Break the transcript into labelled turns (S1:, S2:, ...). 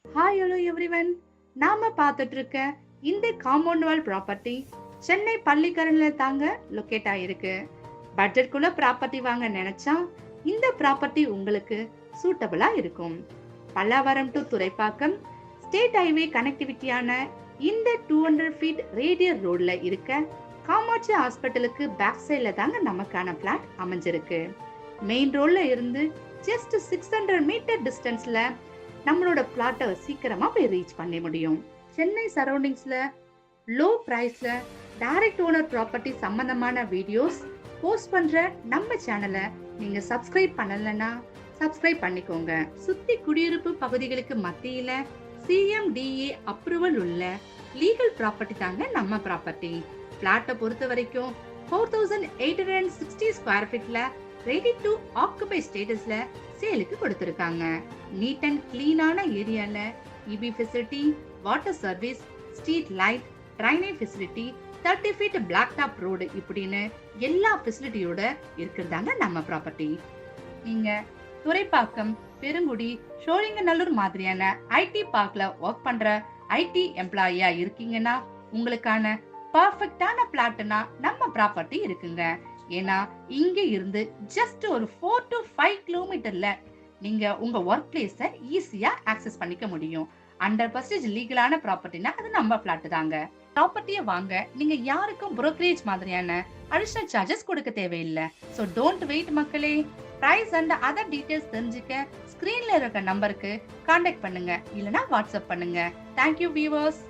S1: Hi hello everyone. நாம பார்த்துட்டு இருக்க இந்த காம்பவுண்ட் வால் ப்ராப்பர்ட்டி சென்னை பள்ளிக்கரணையில தாங்க லொக்கேட் ஆயிருக்கு. பட்ஜெட்குள்ள ப்ராப்பர்ட்டி வாங்க நினைச்சா இந்த ப்ராப்பர்ட்டி உங்களுக்கு சூட்டபிளா இருக்கும். Pallavaram to Thoraipakkam state highway கனெக்டிவிட்டியான இந்த 200 ஃபீட் ரேடியர் ரோட்ல இருக்க காமாட்சி ஹாஸ்பிட்டலுக்கு பேக் சைட்ல தாங்க நமக்கான பிளாட் அமைஞ்சிருக்கு. மெயின் ரோட்ல இருந்து ஜஸ்ட் 600 மீட்டர் டிஸ்டன்ஸ்ல நம்மளோட பிளாட்டை சீக்கிரமா போய் ரீச் பண்ண முடியும். சென்னை சரௌண்டிங்ஸ்ல லோ பிரைஸ்ல டைரக்ட் ஓனர் ப்ராப்பர்ட்டி சம்பந்தமான வீடியோஸ் போஸ்ட் பண்ற நம்ம சேனலை நீங்க சப்ஸ்கிரைப் பண்ணலன்னா சப்ஸ்கிரைப் பண்ணிக்கோங்க. சுத்தி குடியிருப்பு பகுதிகளுக்கு மத்தியில சிஎம்டிஏ அப்ரூவல் உள்ள லீகல் ப்ராப்பர்ட்டி தாங்க நம்ம ப்ராப்பர்ட்டி. பிளாட்டை பொறுத்த வரைக்கும் 4860 ஸ்கொயர் ஃபீட்ல ரெடி டு ஆக்குபை ஸ்டேட்டஸ்ல சேலுக்கு கொடுத்திருக்காங்க. நீட் அண்ட் கிளீனான ஏரியால EB facility, water service, street light, drainage facility, 30 feet black top road இப்படின்னு எல்லா ஃபெசிலிட்டியோட இருக்கிறதாங்க நம்ம ப்ராப்பர்ட்டி. நீங்க துறைப்பாக்கம், பெருங்குடி, சோழிங்கநல்லூர் மாதிரியான ஐடி பார்க்ல ஒர்க் பண்ற ஐடி எம்ப்ளாயியா இருக்கீங்கன்னா உங்களுக்கான பர்ஃபெக்டான பிளாட்னா நம்ம ப்ராப்பர்ட்டி இருக்குங்க. ஏன்னா இங்க இருந்து ஜஸ்ட் ஒரு 4 to 5 கிலோமீட்டர்ல நீங்க உங்க ஒர்க் பிளேஸ ஈஸியா ஆக்சஸ் பண்ணிக்க முடியும். 100% லீகலான ப்ராப்பர்ட்டினா அது நம்ம பிளாட் தாங்க. ப்ராப்பர்ட்டியை வாங்க நீங்க யாருக்கும் புரோக்கரேஜ் மாதிரியான அடிஷனல் சார்ஜஸ் கொடுக்க தேவையில்லை. ஸோ டோன்ட் வெயிட் மக்களே. பிரைஸ் அண்ட் அதர் டீடைல்ஸ் தெரிஞ்சுக்க ஸ்கிரீன்ல இருக்க நம்பருக்கு கான்டாக்ட் பண்ணுங்க, இல்லனா வாட்ஸ்அப் பண்ணுங்க. Thank you viewers.